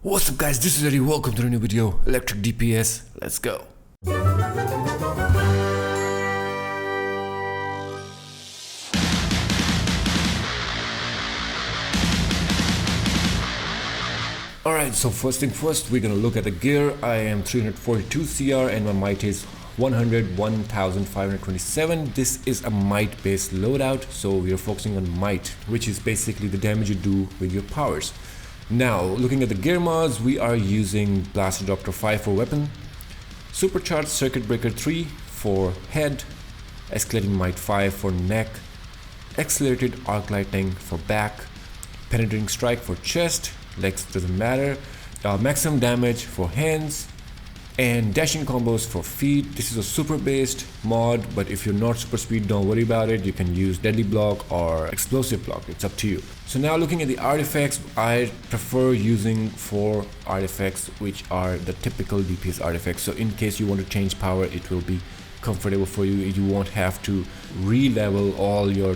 What's up guys, this is Eddie, welcome to a new video, Electric DPS, let's go. Alright, so first thing first, we're gonna look at the gear. I am 342 CR and my might is 101,527. This is a might based loadout, so we are focusing on might, which is basically the damage you do with your powers. Now, looking at the gear mods, we are using Blaster Doctor 5 for weapon, Supercharged Circuit Breaker 3 for head, Escalating Might 5 for neck, Accelerated Arc Lightning for back, Penetrating Strike for chest, legs doesn't matter, maximum damage for hands, and dashing combos for feet. This is a super based mod, but if you're not super speed, don't worry about it. You can use deadly block or explosive block, it's up to you. So now looking at the artifacts, I prefer using 4 artifacts which are the typical DPS artifacts. So in case you want to change power, it will be comfortable for you. You won't have to re-level all your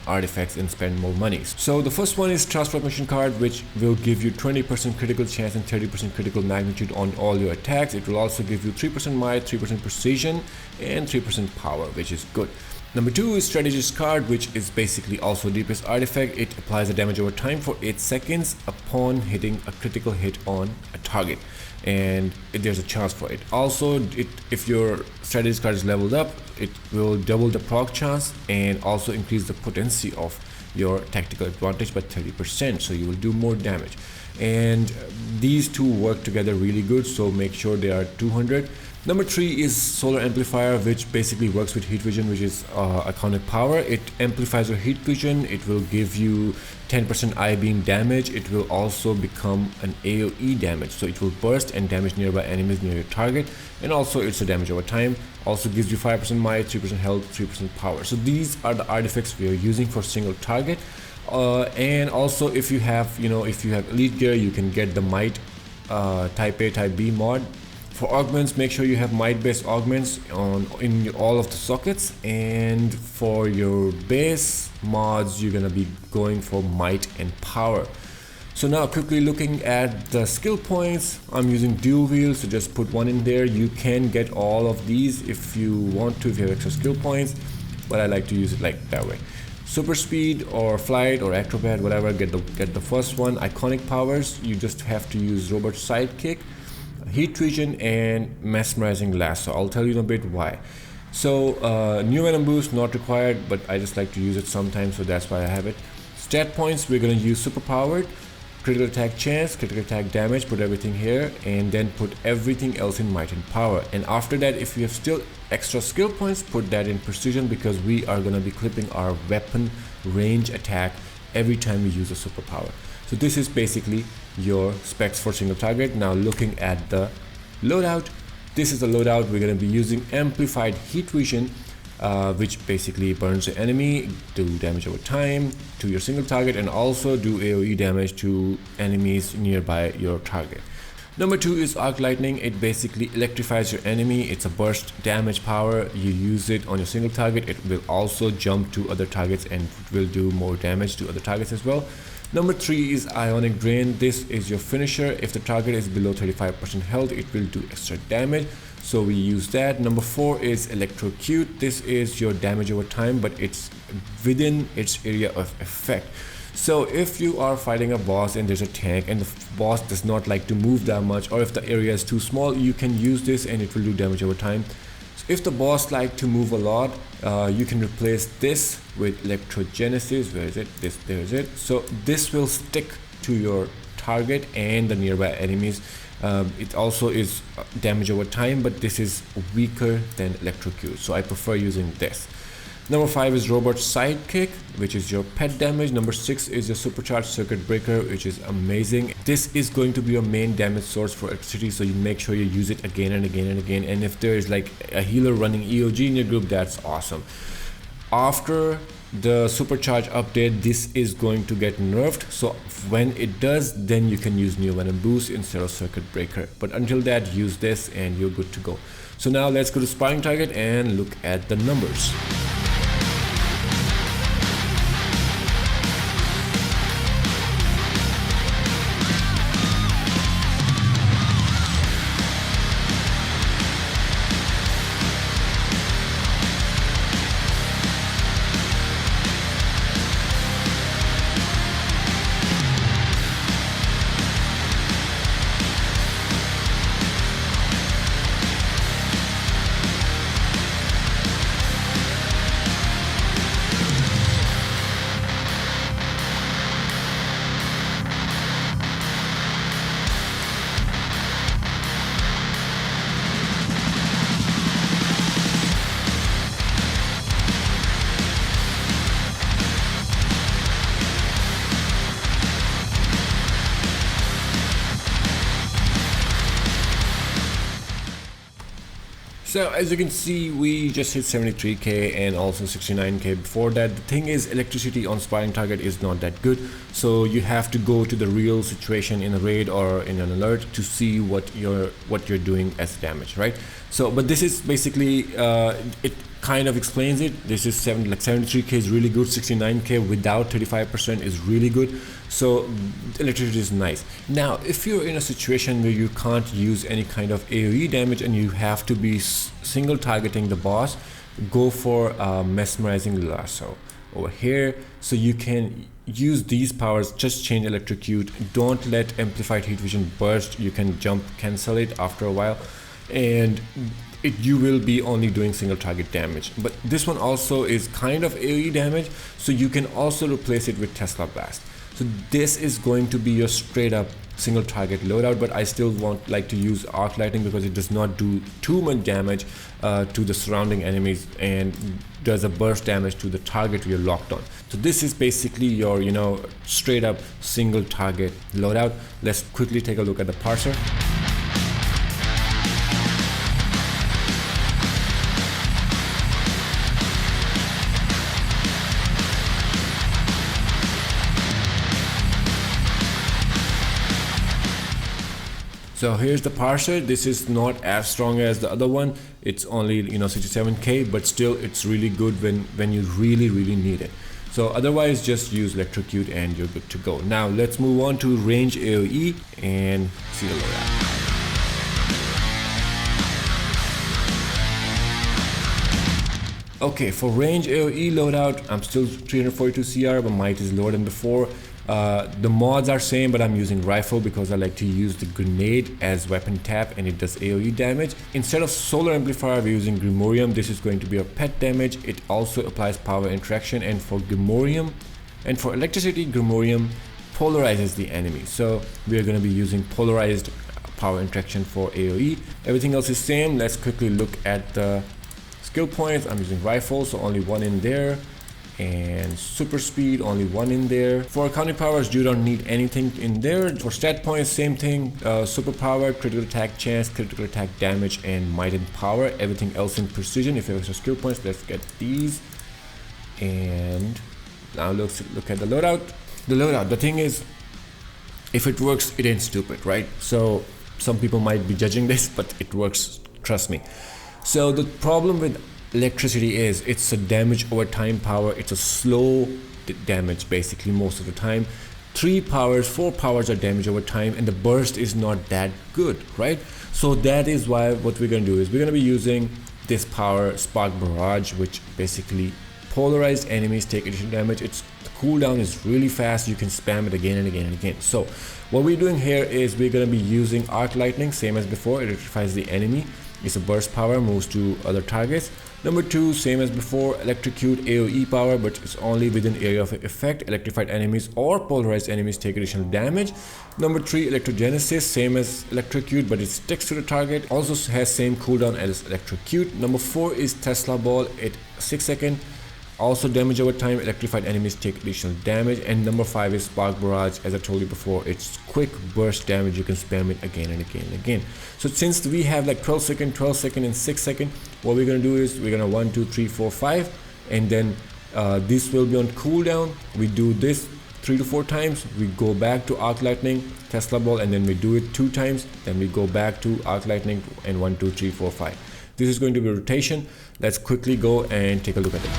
artifacts and spend more money. So the first one is transformation card, which will give you 20% critical chance and 30% critical magnitude on all your attacks. It will also give you 3% might, 3% precision and 3% power, which is good. Number 2 is strategist card, which is basically also a DPS artifact. It applies the damage over time for 8 seconds upon hitting a critical hit on a target, and there's a chance for it. Also, if your strategist card is leveled up, it will double the proc chance and also increase the potency of your tactical advantage by 30%, so you will do more damage. And these two work together really good, so make sure they are 200. Number 3 is solar amplifier, which basically works with heat vision, which is iconic power. It amplifies your heat vision. It will give you 10% eye beam damage. It will also become an AoE damage, so it will burst and damage nearby enemies near your target, and also it's a damage over time. Also gives you 5% might, 3% health, 3% power. So these are the artifacts we are using for single target. And also if you have elite gear, you can get the might type A type B mod. For augments, make sure you have might based augments in all of the sockets, and for your base mods you're gonna be going for might and power. So now quickly looking at the skill points, I'm using dual wheel, so just put one in there. You can get all of these if you want to, if you have extra skill points, but I like to use it like that way. Super speed or flight or acrobat, whatever, get the first one. Iconic powers, you just have to use robot sidekick, heat vision and mesmerizing lasso. I'll tell you in a bit why. So new venom boost not required, but I just like to use it sometimes, so that's why I have it. Stat points, we're going to use super powered, critical attack chance, critical attack damage, put everything here, and then put everything else in might and power. And after that, if you have still extra skill points, put that in precision, because we are going to be clipping our weapon range attack every time we use a superpower. So this is basically your specs for single target. Now looking at the loadout, this is the loadout. We're going to be using amplified heat vision, which basically burns the enemy, do damage over time to your single target, and also do AoE damage to enemies nearby your target. Number 2 is arc lightning. It basically electrifies your enemy. It's a burst damage power. You use it on your single target. It will also jump to other targets and will do more damage to other targets as well. Number 3 is ionic drain. This is your finisher. If the target is below 35% health, it will do extra damage, so we use that. Number 4 is electrocute. This is your damage over time, but it's within its area of effect. So if you are fighting a boss and there's a tank and the boss does not like to move that much, or if the area is too small, you can use this and it will do damage over time. If the boss like to move a lot, you can replace this with electrogenesis. Where is it? There is it. So this will stick to your target and the nearby enemies. It also is damage over time, but this is weaker than electrocute, so I prefer using this. Number 5 is robot sidekick, which is your pet damage. Number 6 is your supercharged circuit breaker, which is amazing. This is going to be your main damage source for electricity, so you make sure you use it again and again and again. And if there is like a healer running EOG in your group, that's awesome. After the supercharge update, this is going to get nerfed, so when it does, then you can use new venom boost instead of circuit breaker, but until that, use this and you're good to go. So now let's go to sparring target and look at the numbers. So as you can see, we just hit 73k and also 69k before that. The thing is, electricity on sparring target is not that good, so you have to go to the real situation in a raid or in an alert to see what you're doing as damage, right? So but this is basically it kind of explains it. This is 73k is really good, 69k without 35% is really good. So electricity is nice. Now if you're in a situation where you can't use any kind of AoE damage and you have to be single targeting the boss, go for mesmerizing lasso over here. So you can use these powers, just change electrocute, don't let amplified heat vision burst. You can jump cancel it after a while, and you will be only doing single target damage. But this one also is kind of AoE damage, so you can also replace it with Tesla Blast. So this is going to be your straight up single target loadout, but I still like to use arc lightning because it does not do too much damage to the surrounding enemies and does a burst damage to the target you're locked on. So this is basically your straight up single target loadout. Let's quickly take a look at the parser. So here's the parser. This is not as strong as the other one. It's only 67k, but still it's really good when you really need it. So otherwise just use electrocute and you're good to go. Now let's move on to range AoE and see the loadout. Okay, for range AoE loadout, I'm still 342 CR, but might is lower than before. The mods are same, but I'm using rifle because I like to use the grenade as weapon tap and it does AoE damage. Instead of solar amplifier, we're using Grimorium. This is going to be our pet damage. It also applies power interaction, and for Grimorium and for electricity, Grimorium polarizes the enemy. So we are going to be using polarized power interaction for AoE. Everything else is same. Let's quickly look at the skill points. I'm using rifle, so only one in there. And super speed, only one in there. For counting powers, you don't need anything in there. For stat points, same thing. Super power, critical attack chance, critical attack damage, and might and power. Everything else in precision. If you have extra skill points, let's get these. And now let's look at the loadout. The loadout, the thing is, if it works, it ain't stupid, right? So some people might be judging this, but it works, trust me. So the problem with electricity is it's a damage over time power. It's a slow damage basically most of the time. 4 powers are damage over time, and the burst is not that good, right? So that is why what we're going to do is we're going to be using this power, Spark Barrage, which basically polarized enemies take additional damage. The cooldown is really fast. You can spam it again and again and again. So what we're doing here is we're going to be using Arc Lightning, same as before. It electrifies the enemy. It's a burst power, moves to other targets. Number 2, same as before, electrocute AoE power, but it's only within area of effect. Electrified enemies or polarized enemies take additional damage. Number 3, electrogenesis, same as electrocute, but it sticks to the target. Also has same cooldown as electrocute. Number 4 is Tesla Ball at 6 seconds. Also damage over time. Electrified enemies take additional damage. And number 5 is Spark Barrage. As I told you before, it's quick burst damage. You can spam it again and again and again. So since we have like 12 second and 6 second, what we're going to do is we're going to 1 2 3 4 5, and then this will be on cooldown. We do this 3 to 4 times. We go back to Arc Lightning, Tesla Ball, and then we do it 2 times. Then we go back to Arc Lightning and 1 2 3 4 5. This is going to be a rotation. Let's quickly go and take a look at it.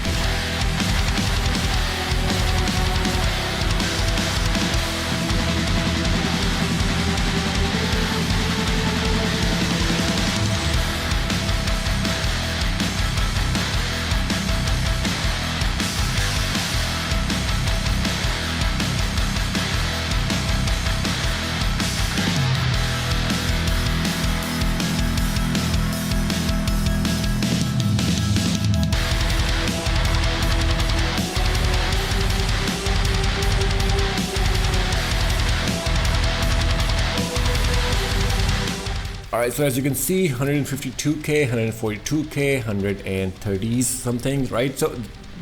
Alright, so as you can see, 152k, 142k, 130s something, right? So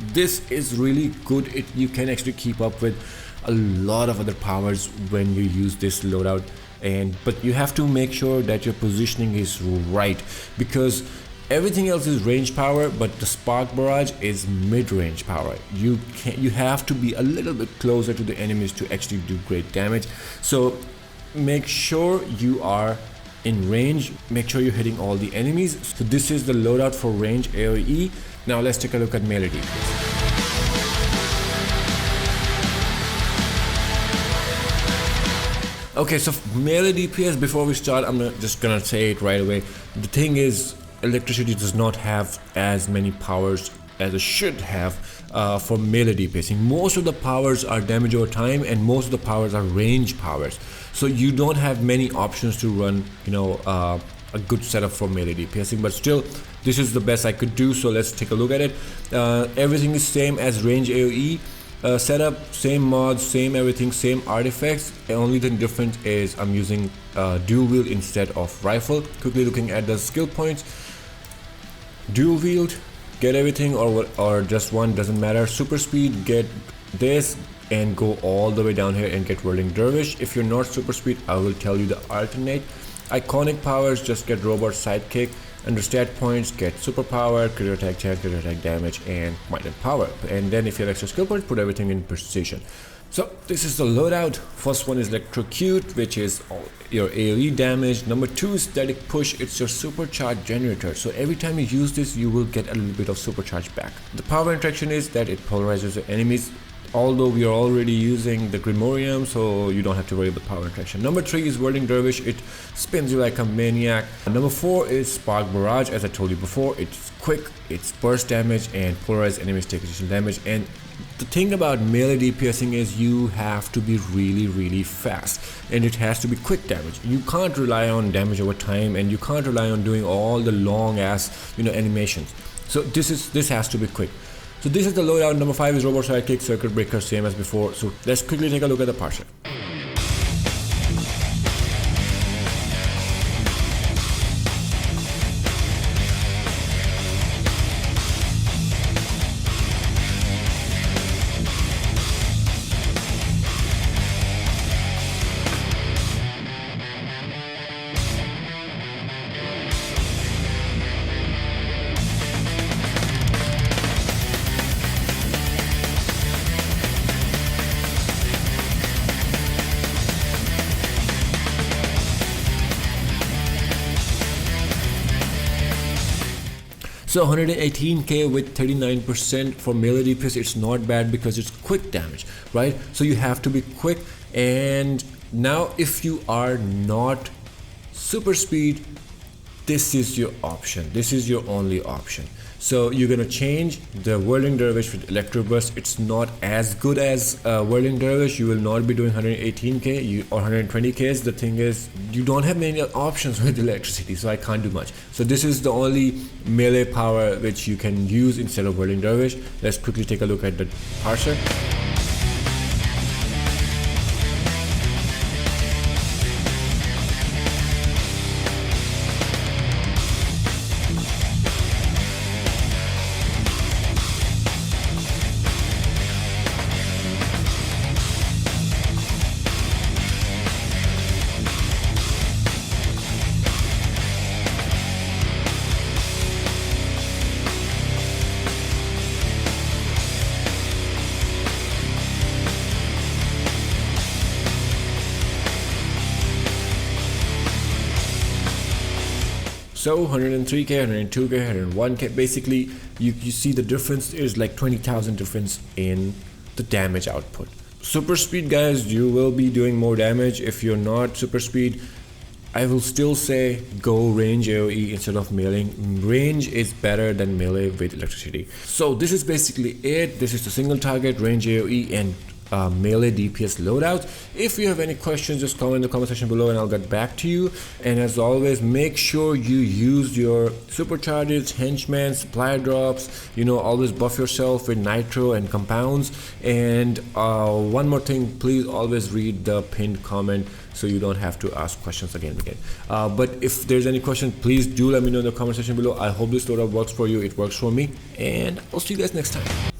this is really good. You can actually keep up with a lot of other powers when you use this loadout, but you have to make sure that your positioning is right, because Everything else is range power, but the spark barrage is mid-range power. You have to be a little bit closer to the enemies to actually do great damage. So make sure you are in range, make sure you're hitting all the enemies. So this is the loadout for range AoE. Now let's take a look at melee DPS. Okay, so melee DPS, before we start, I'm just gonna say it right away. The thing is, electricity does not have as many powers as it should have for melee DPSing. Most of the powers are damage over time, and most of the powers are range powers. So you don't have many options to run, a good setup for melee DPSing. But still, this is the best I could do. So let's take a look at it. Everything is same as range AoE. Setup, same mods, same everything, same artifacts. Only the difference is I'm using dual wield instead of rifle. Quickly looking at the skill points. Dual wield, get everything, or just one, doesn't matter. Super speed, get this and go all the way down here and get whirling dervish. If you're not super speed, I will tell you the alternate. Iconic powers, just get robot sidekick. Under stat points, get super power, crit attack chance, crit attack damage, and might and power. And then if you have extra skill points, put everything in precision. So this is the loadout. First one is electrocute, which is your AoE damage. Number 2 is static push. It's your supercharge generator. So every time you use this, you will get a little bit of supercharge back. The power interaction is that it polarizes the enemies. Although we are already using the Grimorium, so you don't have to worry about power interaction. Number 3 is Whirling Dervish. It spins you like a maniac. Number 4 is Spark Barrage. As I told you before, it's quick, it's burst damage, and polarized enemies take additional damage. And the thing about melee DPSing is you have to be really fast, and it has to be quick damage. You can't rely on damage over time, and you can't rely on doing all the long ass animations. So this has to be quick. So this is the loadout. Number 5 is robot sidekick, circuit breaker, same as before. So let's quickly take a look at the parser. So 118k with 39% for melee DPS, it's not bad because it's quick damage, right? So you have to be quick. And now if you are not super speed, this is your option. This is your only option. So you're gonna change the Whirling Dervish with Electro Burst. It's not as good as Whirling Dervish. You will not be doing 118k or 120k. The thing is, you don't have many options with electricity, so I can't do much. So this is the only melee power which you can use instead of Whirling Dervish. Let's quickly take a look at the parser. So 103k, 102k, 101k, basically you see the difference is like 20,000 difference in the damage output. Super speed guys, you will be doing more damage. If you're not super speed, I will still say go range AoE instead of melee. Range is better than melee with electricity. So this is basically it. This is the single target, range AoE, and melee DPS loadout. If you have any questions, just comment in the comment section below and I'll get back to you. And as always, make sure you use your supercharges, henchmen, supply drops, always buff yourself with nitro and compounds. And one more thing, please always read the pinned comment so you don't have to ask questions again and again. But if there's any question, please do let me know in the comment section below. I hope this loadout works for you. It works for me, and I'll see you guys next time.